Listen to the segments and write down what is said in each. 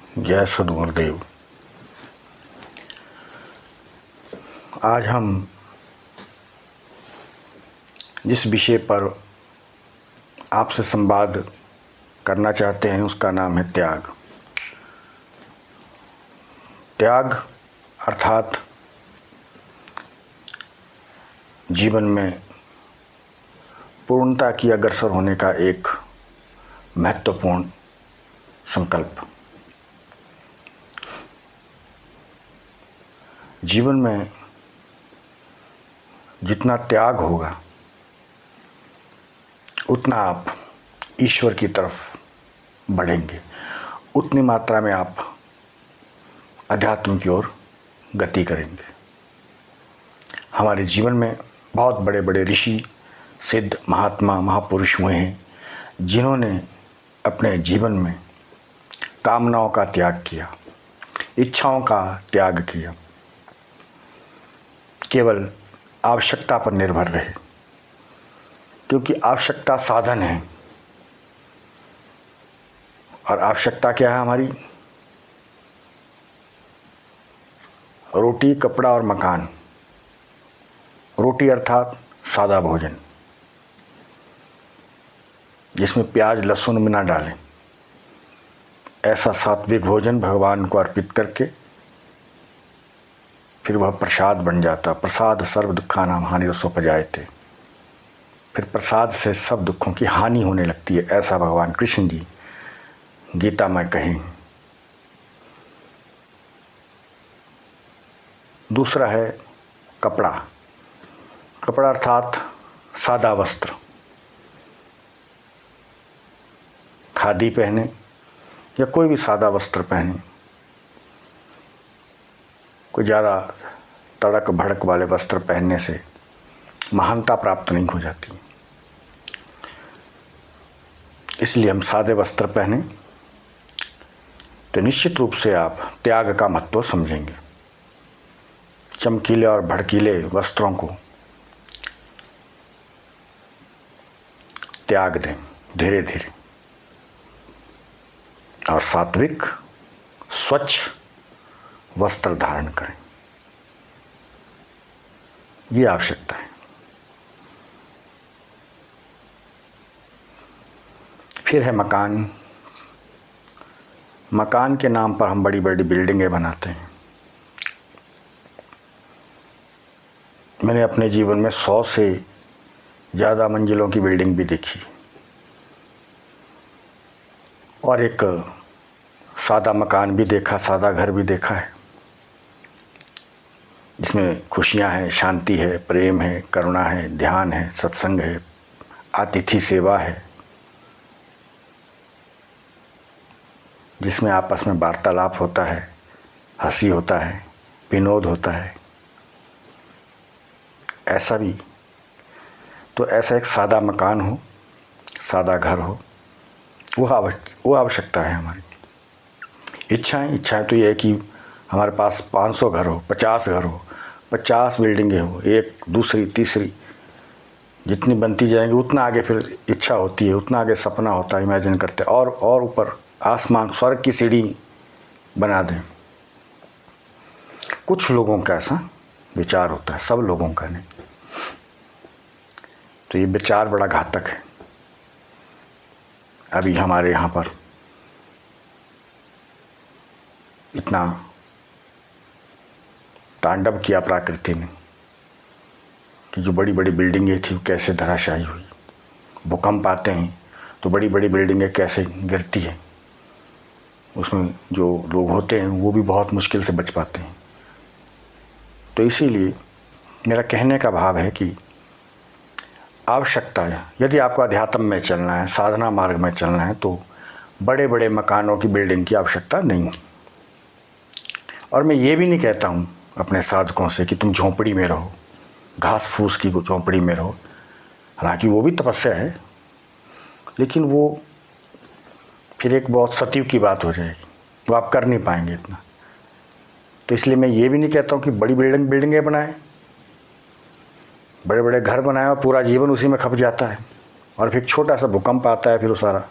जय सद्गुरुदेव। आज हम जिस विषय पर आपसे संवाद करना चाहते हैं उसका नाम है त्याग। त्याग अर्थात जीवन में पूर्णता की अग्रसर होने का एक महत्वपूर्ण संकल्प। जीवन में जितना त्याग होगा उतना आप ईश्वर की तरफ बढ़ेंगे, उतनी मात्रा में आप अध्यात्म की ओर गति करेंगे। हमारे जीवन में बहुत बड़े बड़े ऋषि, सिद्ध, महात्मा, महापुरुष हुए हैं जिन्होंने अपने जीवन में कामनाओं का त्याग किया, इच्छाओं का त्याग किया, केवल आवश्यकता पर निर्भर रहे, क्योंकि आवश्यकता साधन है। और आवश्यकता क्या है हमारी? रोटी, कपड़ा और मकान। रोटी अर्थात सादा भोजन जिसमें प्याज लहसुन भी ना डालें, ऐसा सात्विक भोजन भगवान को अर्पित करके फिर वह प्रसाद बन जाता। प्रसाद सर्व दुखानां हानिरसोपजायते। फिर प्रसाद से सब दुखों की हानि होने लगती है, ऐसा भगवान कृष्ण जी गीता में कहें। दूसरा है कपड़ा। कपड़ा अर्थात सादा वस्त्र। खादी पहने या कोई भी सादा वस्त्र पहने, कोई ज़्यादा तड़क भड़क वाले वस्त्र पहनने से महानता प्राप्त नहीं हो जाती। इसलिए हम सादे वस्त्र पहने तो निश्चित रूप से आप त्याग का महत्व समझेंगे। चमकीले और भड़कीले वस्त्रों को त्याग दें धीरे धीरे और सात्विक स्वच्छ वस्त्र धारण करें। ये आवश्यकता है। फिर है मकान। मकान के नाम पर हम बड़ी बड़ी बिल्डिंगें बनाते हैं। मैंने अपने जीवन में 100 से ज़्यादा मंजिलों की बिल्डिंग भी देखी और एक सादा मकान भी देखा, सादा घर भी देखा है जिसमें खुशियां हैं, शांति है, प्रेम है, करुणा है, ध्यान है, सत्संग है, अतिथि सेवा है, जिसमें आपस में वार्तालाप होता है, हंसी होता है, विनोद होता है। ऐसा भी तो ऐसा एक सादा मकान हो, सादा घर हो, वो आवश्यकता है हमारी। इच्छाएं तो ये है कि हमारे पास 500 घर हो, 50 घर हो, 50 बिल्डिंगें हो, एक दूसरी तीसरी, जितनी बनती जाएंगी उतना आगे फिर इच्छा होती है, उतना आगे सपना होता है, इमेजिन करते हैं और ऊपर आसमान, स्वर्ग की सीढ़ी बना दें। कुछ लोगों का ऐसा विचार होता है, सब लोगों का नहीं। तो ये विचार बड़ा घातक है। अभी हमारे यहाँ पर इतना तांडव किया प्रकृति ने कि जो बड़ी बड़ी बिल्डिंगें थी वो कैसे धराशायी हुई। भूकंप आते हैं तो बड़ी बड़ी बिल्डिंगें कैसे गिरती हैं, उसमें जो लोग होते हैं वो भी बहुत मुश्किल से बच पाते हैं। तो इसीलिए मेरा कहने का भाव है कि आवश्यकता है, यदि आपको अध्यात्म में चलना है, साधना मार्ग में चलना है, तो बड़े बड़े मकानों की बिल्डिंग की आवश्यकता नहीं है। और मैं ये भी नहीं कहता हूँ अपने साधकों से कि तुम झोंपड़ी में रहो, घास फूस की झोंपड़ी में रहो। हालांकि वो भी तपस्या है, लेकिन वो फिर एक बहुत सतीव की बात हो जाएगी, वो आप कर नहीं पाएंगे इतना। तो इसलिए मैं ये भी नहीं कहता हूँ कि बड़ी बिल्डिंगें बनाएं, बड़े बड़े घर बनाए और पूरा जीवन उसी में खप जाता है और फिर छोटा सा भूकंप आता है, फिर वो सारा।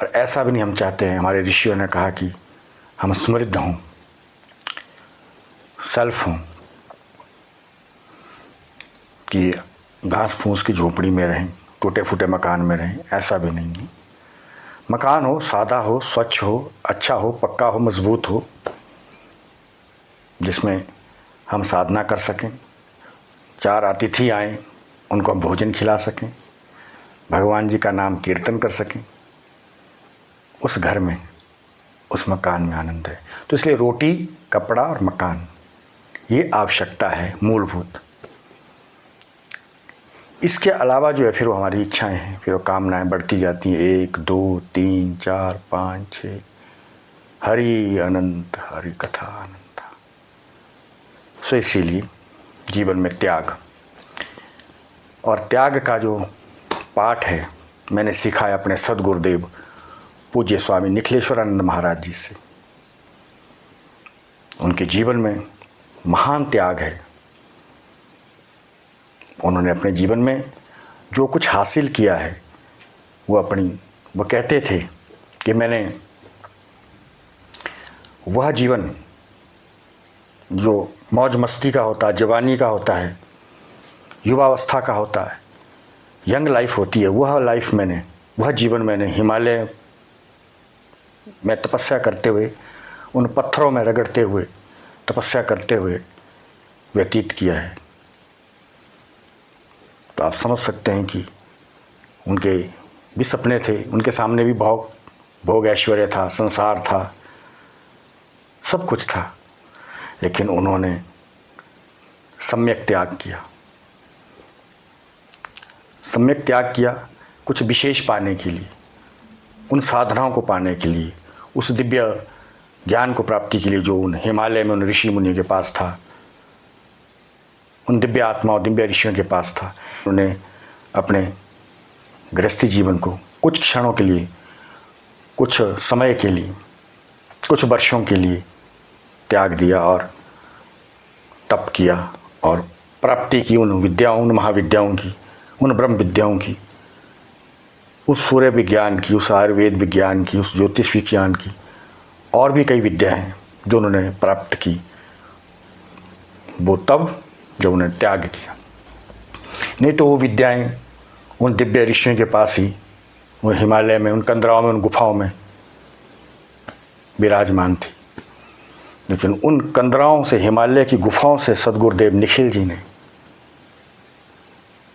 और ऐसा भी नहीं हम चाहते हैं। हमारे ऋषियों ने कहा कि हम समृद्ध हों, सेल्फ हों, कि घास फूस की झोपड़ी में रहें, टूटे फूटे मकान में रहें, ऐसा भी नहीं है। मकान हो, सादा हो, स्वच्छ हो, अच्छा हो, पक्का हो, मजबूत हो, जिसमें हम साधना कर सकें, 4 अतिथि आएँ उनको हम भोजन खिला सकें, भगवान जी का नाम कीर्तन कर सकें। उस घर में, उस मकान में आनंद है। तो इसलिए रोटी, कपड़ा और मकान, ये आवश्यकता है मूलभूत। इसके अलावा जो है फिर वो हमारी इच्छाएं हैं, फिर वो कामनाएं बढ़ती जाती हैं, 1 2 3 4 5 6, हरि अनंत, हरि कथा अनंत। सो इसीलिए जीवन में त्याग, और त्याग का जो पाठ है मैंने सीखा है अपने सद्गुरुदेव पूज्य स्वामी निखिलेश्वरानंद महाराज जी से। उनके जीवन में महान त्याग है। उन्होंने अपने जीवन में जो कुछ हासिल किया है वो कहते थे कि मैंने वह जीवन जो मौज मस्ती का होता है, जवानी का होता है, युवावस्था का होता है, यंग लाइफ होती है, वह जीवन मैंने हिमालय में तपस्या करते हुए, उन पत्थरों में रगड़ते हुए, तपस्या करते हुए व्यतीत किया है। तो आप समझ सकते हैं कि उनके भी सपने थे, उनके सामने भी भोग ऐश्वर्य था, संसार था, सब कुछ था, लेकिन उन्होंने सम्यक त्याग किया। सम्यक त्याग किया कुछ विशेष पाने के लिए, उन साधनाओं को पाने के लिए, उस दिव्य ज्ञान को प्राप्ति के लिए जो उन हिमालय में उन ऋषि मुनि के पास था, उन दिव्य आत्माओं, दिव्य ऋषियों के पास था। उन्होंने अपने गृहस्थी जीवन को कुछ क्षणों के लिए, कुछ समय के लिए, कुछ वर्षों के लिए त्याग दिया और तप किया और प्राप्ति की उन विद्याओं, उन महाविद्याओं की, उन ब्रह्म विद्याओं की, उस सूर्य विज्ञान की, उस आयुर्वेद विज्ञान की, उस ज्योतिष विज्ञान की, और भी कई विद्या हैं जो उन्होंने प्राप्त की। वो तब जब उन्होंने त्याग किया, नहीं तो वो विद्याएं उन दिव्य ऋषियों के पास ही, वो हिमालय में, उन कंदराओं में, उन गुफाओं में विराजमान थी। लेकिन उन कंदराओं से, हिमालय की गुफाओं से सद्गुरुदेव निखिल जी ने,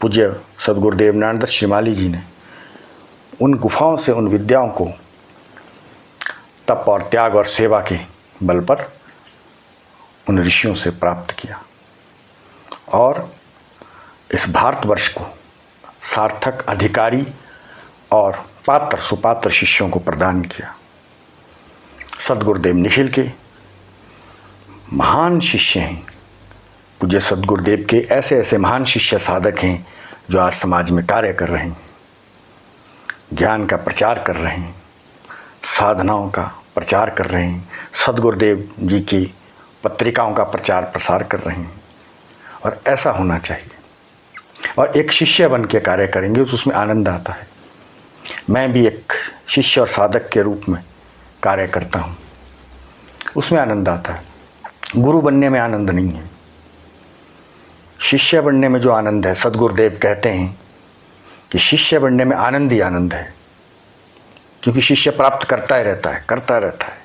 पूज्य सद्गुरुदेव नारायण श्रीमाली जी ने उन गुफाओं से उन विद्याओं को तप और त्याग और सेवा के बल पर उन ऋषियों से प्राप्त किया और इस भारतवर्ष को सार्थक अधिकारी और पात्र सुपात्र शिष्यों को प्रदान किया। सद्गुरुदेव निखिल के महान शिष्य हैं, पूज्य सद्गुरुदेव के ऐसे ऐसे महान शिष्य साधक हैं जो आज समाज में कार्य कर रहे हैं, ज्ञान का प्रचार कर रहे हैं, साधनाओं का प्रचार कर रहे हैं, सद्गुरुदेव जी की पत्रिकाओं का प्रचार प्रसार कर रहे हैं। और ऐसा होना चाहिए, और एक शिष्य बन के कार्य करेंगे तो उसमें आनंद आता है। मैं भी एक शिष्य और साधक के रूप में कार्य करता हूँ, उसमें आनंद आता है। गुरु बनने में आनंद नहीं है, शिष्य बनने में जो आनंद है, सद्गुरुदेव कहते हैं कि शिष्य बनने में आनंद ही आनंद है, क्योंकि शिष्य प्राप्त करता रहता है,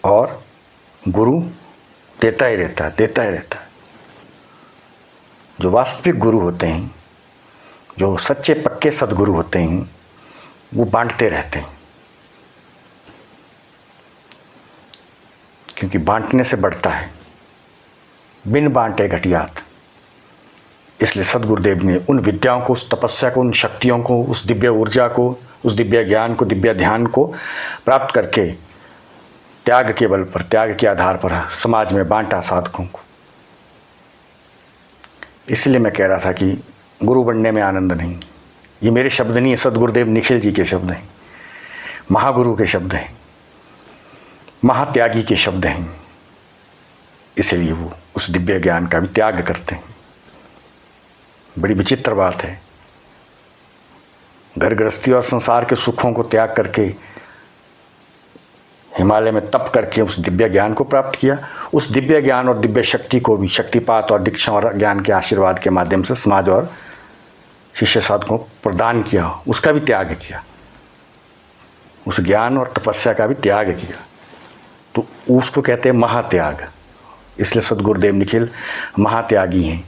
और गुरु देता ही रहता है। जो वास्तविक गुरु होते हैं, जो सच्चे पक्के सद्गुरु होते हैं, वो बांटते रहते हैं, क्योंकि बांटने से बढ़ता है, बिन बांटे घटियात। इसलिए सद्गुरुदेव ने उन विद्याओं को, उस तपस्या को, उन शक्तियों को, उस दिव्य ऊर्जा को, उस दिव्य ज्ञान को, दिव्य ध्यान को प्राप्त करके त्याग के बल पर, त्याग के आधार पर समाज में बांटा साधकों को। इसलिए मैं कह रहा था कि गुरु बनने में आनंद नहीं, ये मेरे शब्द नहीं है, सद्गुरुदेव निखिल जी के शब्द हैं, महागुरु के शब्द हैं, महात्यागी के शब्द हैं। इसलिए वो उस दिव्य ज्ञान का भी त्याग करते हैं। बड़ी विचित्र बात है, घर गृहस्थी और संसार के सुखों को त्याग करके हिमालय में तप करके उस दिव्य ज्ञान को प्राप्त किया। उस दिव्य ज्ञान और दिव्य शक्ति को भी शक्तिपात और दीक्षा और ज्ञान के आशीर्वाद के माध्यम से समाज और शिष्य साधकों को प्रदान किया, उसका भी त्याग किया, उस ज्ञान और तपस्या का भी त्याग किया। तो उसको कहते हैं महात्याग। इसलिए सद्गुरुदेव निखिल महात्यागी हैं।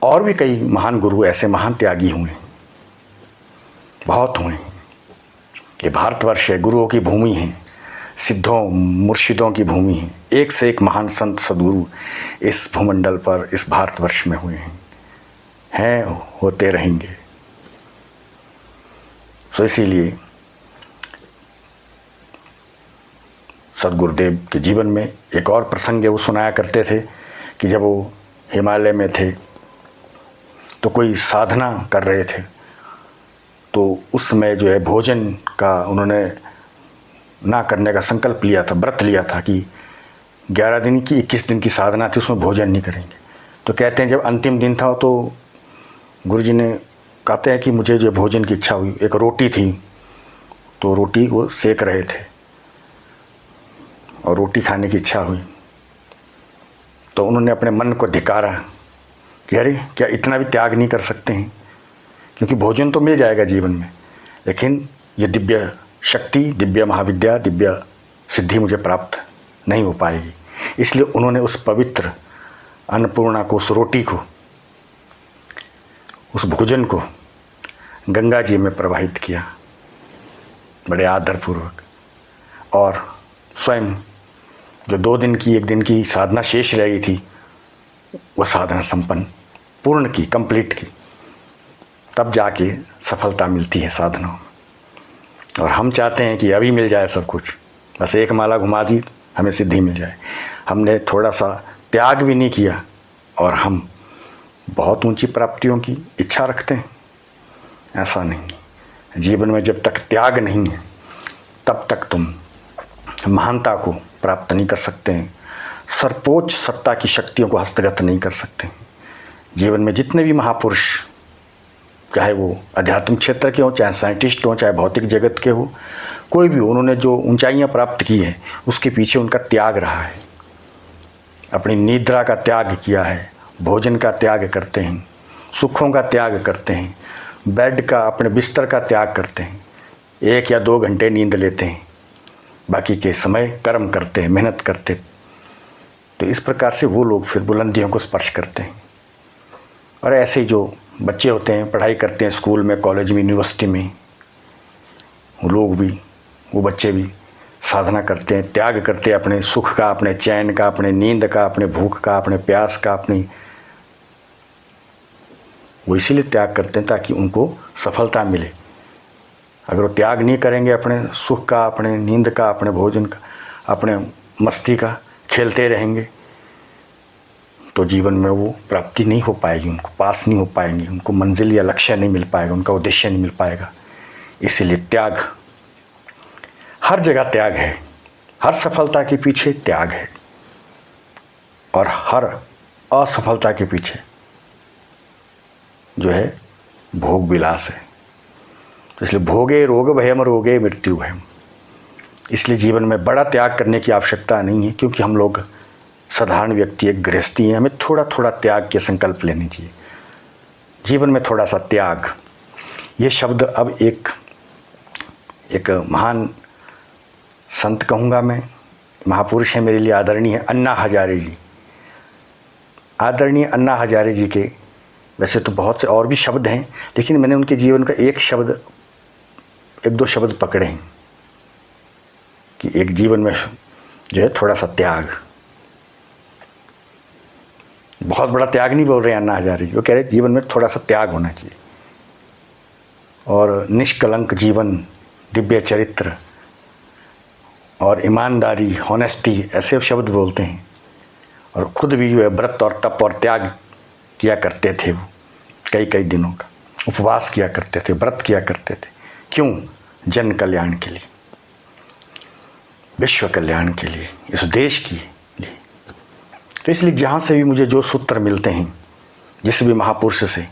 और भी कई महान गुरु ऐसे महान त्यागी हुए, बहुत हुए। ये भारतवर्ष है, गुरुओं की भूमि है, सिद्धों मुर्शिदों की भूमि है। एक से एक महान संत सद्गुरु इस भूमंडल पर, इस भारतवर्ष में हुए हैं, होते रहेंगे। तो इसीलिए सद्गुरुदेव के जीवन में एक और प्रसंग वो सुनाया करते थे कि जब वो हिमालय में थे तो कोई साधना कर रहे थे, तो उस समय जो है भोजन का उन्होंने ना करने का संकल्प लिया था, व्रत लिया था कि 11 दिन की 21 दिन की साधना थी, उसमें भोजन नहीं करेंगे। तो कहते हैं जब अंतिम दिन था तो गुरुजी ने कहते हैं कि मुझे जो भोजन की इच्छा हुई, एक रोटी थी, तो रोटी वो सेक रहे थे और रोटी खाने की इच्छा हुई। तो उन्होंने अपने मन को धिकारा कि अरे क्या इतना भी त्याग नहीं कर सकते हैं, क्योंकि भोजन तो मिल जाएगा जीवन में, लेकिन ये दिव्य शक्ति, दिव्य महाविद्या, दिव्य सिद्धि मुझे प्राप्त नहीं हो पाएगी। इसलिए उन्होंने उस पवित्र अन्नपूर्णा को, उस रोटी को, उस भोजन को गंगा जी में प्रवाहित किया बड़े आदरपूर्वक, और स्वयं जो 2 दिन की 1 दिन की साधना शेष रह गई थी वह साधना संपन्न पूर्ण की, कंप्लीट की। तब जाके सफलता मिलती है साधना। और हम चाहते हैं कि अभी मिल जाए सब कुछ, बस एक माला घुमा दी हमें सिद्धि मिल जाए। हमने थोड़ा सा त्याग भी नहीं किया और हम बहुत ऊंची प्राप्तियों की इच्छा रखते हैं। ऐसा नहीं। जीवन में जब तक त्याग नहीं है तब तक तुम महानता को प्राप्त नहीं कर सकते हैं, सर्वोच्च सत्ता की शक्तियों को हस्तगत नहीं कर सकते हैं। जीवन में जितने भी महापुरुष, चाहे वो आध्यात्मिक क्षेत्र के हों, चाहे साइंटिस्ट हों, चाहे भौतिक जगत के हो, कोई भी, उन्होंने जो ऊंचाइयां प्राप्त की है उसके पीछे उनका त्याग रहा है। अपनी निद्रा का त्याग किया है, भोजन का त्याग करते हैं, सुखों का त्याग करते हैं, बेड का, अपने बिस्तर का त्याग करते हैं, 1 या 2 घंटे नींद लेते हैं, बाकी के समय कर्म करते हैं, मेहनत करते हैं। तो इस प्रकार से वो लोग फिर बुलंदियों को स्पर्श करते हैं। और ऐसे ही जो बच्चे होते हैं, पढ़ाई करते हैं स्कूल में, कॉलेज में, यूनिवर्सिटी में, वो लोग भी, वो बच्चे भी साधना करते हैं, त्याग करते हैं अपने सुख का, अपने चैन का, अपने नींद का, अपने भूख का, अपने प्यास का, अपनी, वो इसीलिए त्याग करते हैं ताकि उनको सफलता मिले। अगर वो त्याग नहीं करेंगे अपने सुख का, अपने नींद का, अपने भोजन का, अपने मस्ती का, खेलते रहेंगे, तो जीवन में वो प्राप्ति नहीं हो पाएगी, उनको पास नहीं हो पाएंगे, उनको मंजिल या लक्ष्य नहीं मिल पाएगा, उनका उद्देश्य नहीं मिल पाएगा। इसीलिए त्याग, हर जगह त्याग है, हर सफलता के पीछे त्याग है और हर असफलता के पीछे जो है भोग विलास है। तो इसलिए भोगे रोग भयम रोगे मृत्यु भयम। इसलिए जीवन में बड़ा त्याग करने की आवश्यकता नहीं है, क्योंकि हम लोग साधारण व्यक्ति, एक गृहस्थी हैं, हमें थोड़ा थोड़ा त्याग के संकल्प लेने चाहिए। जीवन में थोड़ा सा त्याग, ये शब्द अब एक महान संत कहूँगा मैं, महापुरुष है मेरे लिए, आदरणीय अन्ना हजारे जी। आदरणीय अन्ना हजारे जी के वैसे तो बहुत से और भी शब्द हैं, लेकिन मैंने उनके जीवन का एक दो शब्द पकड़े हैं कि एक जीवन में जो है थोड़ा सा त्याग। बहुत बड़ा त्याग नहीं बोल रहे हैं अन्ना हजारे जी, वो कह रहे जीवन में थोड़ा सा त्याग होना चाहिए और निष्कलंक जीवन, दिव्य चरित्र और ईमानदारी, हॉनेस्टी, ऐसे शब्द बोलते हैं। और खुद भी जो है व्रत और तप और त्याग किया करते थे। वो कई दिनों का उपवास किया करते थे, व्रत किया करते थे। क्यों? जन कल्याण के लिए, विश्व कल्याण के लिए, इस देश के लिए। तो इसलिए जहाँ से भी मुझे जो सूत्र मिलते हैं, जिस भी महापुरुष से,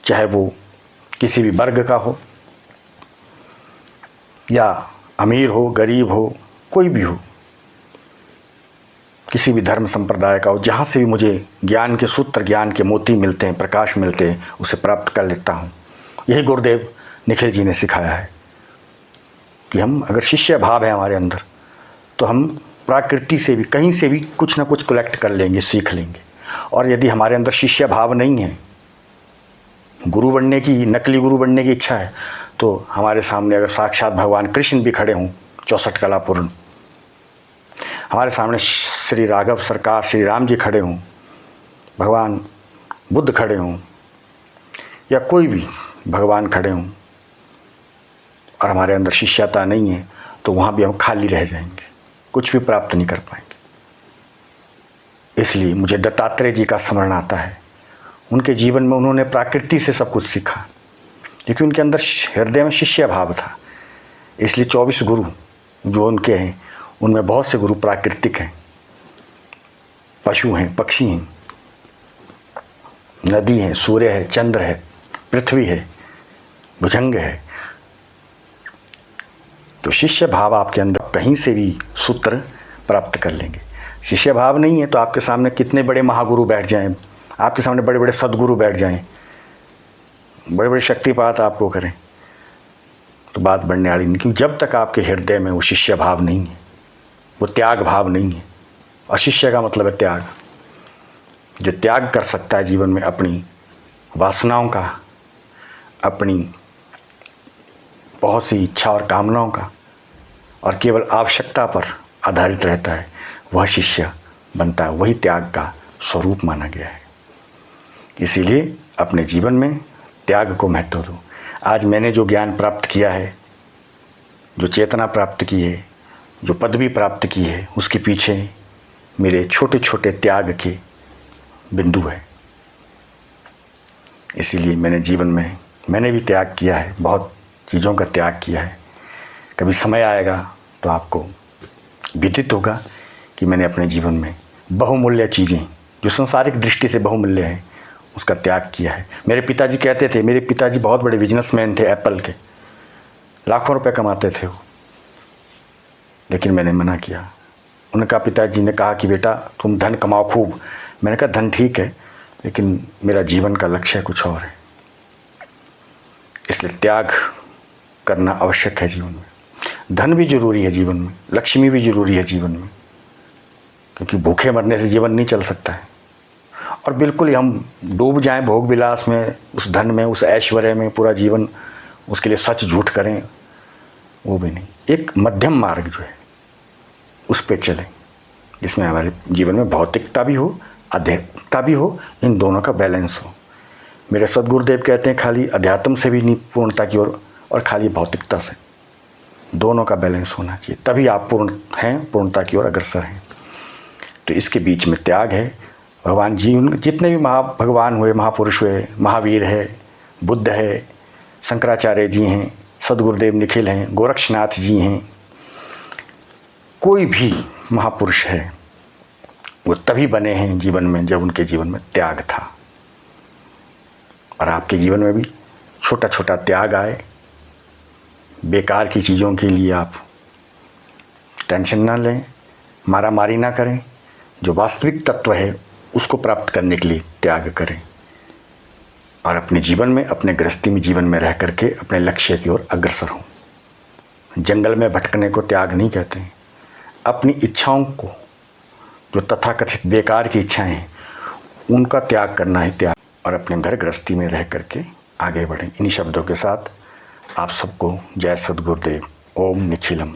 चाहे वो किसी भी वर्ग का हो, या अमीर हो, गरीब हो, कोई भी हो, किसी भी धर्म संप्रदाय का हो, जहाँ से भी मुझे ज्ञान के सूत्र, ज्ञान के मोती मिलते हैं, प्रकाश मिलते हैं, उसे प्राप्त कर लेता हूँ। यही गुरुदेव निखिल जी ने सिखाया है कि हम अगर शिष्य भाव है हमारे अंदर, तो हम प्रकृति से भी, कहीं से भी कुछ ना कुछ कलेक्ट कर लेंगे, सीख लेंगे। और यदि हमारे अंदर शिष्य भाव नहीं है, गुरु बनने की, नकली गुरु बनने की इच्छा है, तो हमारे सामने अगर साक्षात भगवान कृष्ण भी खड़े हों 64 कला पूर्ण, हमारे सामने श्री राघव सरकार, श्री राम जी खड़े हों, भगवान बुद्ध खड़े हों, या कोई भी भगवान खड़े हों, और हमारे अंदर शिष्यता नहीं है, तो वहाँ भी हम खाली रह जाएंगे, कुछ भी प्राप्त नहीं कर पाएंगे। इसलिए मुझे दत्तात्रेय जी का स्मरण आता है। उनके जीवन में उन्होंने प्रकृति से सब कुछ सीखा, क्योंकि उनके अंदर हृदय में शिष्य भाव था। इसलिए 24 गुरु जो उनके हैं, उनमें बहुत से गुरु प्राकृतिक हैं, पशु हैं, पक्षी हैं, नदी है, सूर्य है, चंद्र है, पृथ्वी है, भुजंग है। तो शिष्य भाव आपके अंदर कहीं से भी सूत्र प्राप्त कर लेंगे। शिष्य भाव नहीं है तो आपके सामने कितने बड़े महागुरु बैठ जाएं, आपके सामने बड़े बड़े सद्गुरु बैठ जाएं, बड़े बड़े शक्तिपात आपको करें, तो बात बढ़ने वाली नहीं। क्योंकि जब तक आपके हृदय में वो शिष्य भाव नहीं है, वो त्याग भाव नहीं है। और शिष्य का मतलब है त्याग। जो त्याग कर सकता है जीवन में अपनी वासनाओं का, अपनी बहुत सी इच्छा और कामनाओं का, और केवल आवश्यकता पर आधारित रहता है, वह शिष्य बनता है। वही त्याग का स्वरूप माना गया है। इसीलिए अपने जीवन में त्याग को महत्व दो। आज मैंने जो ज्ञान प्राप्त किया है, जो चेतना प्राप्त की है, जो पदवी प्राप्त की है, उसके पीछे मेरे छोटे छोटे त्याग के बिंदु है। इसीलिए मैंने जीवन में मैंने भी त्याग किया है, बहुत चीज़ों का त्याग किया है। कभी समय आएगा तो आपको विदित होगा कि मैंने अपने जीवन में बहुमूल्य चीज़ें, जो सांसारिक दृष्टि से बहुमूल्य हैं, उसका त्याग किया है। मेरे पिताजी कहते थे, मेरे पिताजी बहुत बड़े बिजनेसमैन थे, एप्पल के, लाखों रुपए कमाते थे वो, लेकिन मैंने मना किया। उनका पिताजी ने कहा कि बेटा तुम धन कमाओ खूब। मैंने कहा धन ठीक है, लेकिन मेरा जीवन का लक्ष्य कुछ और है। इसलिए त्याग करना आवश्यक है जीवन में। धन भी जरूरी है जीवन में, लक्ष्मी भी जरूरी है जीवन में, क्योंकि भूखे मरने से जीवन नहीं चल सकता है। और बिल्कुल ही हम डूब जाएं भोग विलास में, उस धन में, उस ऐश्वर्य में पूरा जीवन, उसके लिए सच झूठ करें, वो भी नहीं। एक मध्यम मार्ग जो है उस पे चलें, जिसमें हमारे जीवन में भौतिकता भी हो, आध्यात्मिकता भी हो, इन दोनों का बैलेंस हो। मेरे सदगुरुदेव कहते हैं खाली अध्यात्म से भी नहीं पूर्णता की ओर, और खाली भौतिकता से, दोनों का बैलेंस होना चाहिए, तभी आप पूर्ण हैं, पूर्णता की ओर अग्रसर हैं। तो इसके बीच में त्याग है। भगवान जीवन जितने भी भगवान हुए, महापुरुष हुए, महावीर है, बुद्ध है, शंकराचार्य जी हैं, सदगुरुदेव निखिल हैं, गोरक्षनाथ जी हैं, कोई भी महापुरुष है, वो तभी बने हैं जीवन में जब उनके जीवन में त्याग था। और आपके जीवन में भी छोटा छोटा त्याग आए, बेकार की चीज़ों के लिए आप टेंशन ना लें, मारा मारी ना करें, जो वास्तविक तत्व है उसको प्राप्त करने के लिए त्याग करें, और अपने जीवन में, अपने गृहस्थी में, जीवन में रह करके अपने लक्ष्य की ओर अग्रसर हों। जंगल में भटकने को त्याग नहीं कहते हैं। अपनी इच्छाओं को, जो तथाकथित बेकार की इच्छाएं हैं, उनका त्याग करना है त्याग, और अपने घर गृहस्थी में रह करके आगे बढ़ें। इन्हीं शब्दों के साथ आप सबको जय सद्गुरुदेव। ओम निखिलम।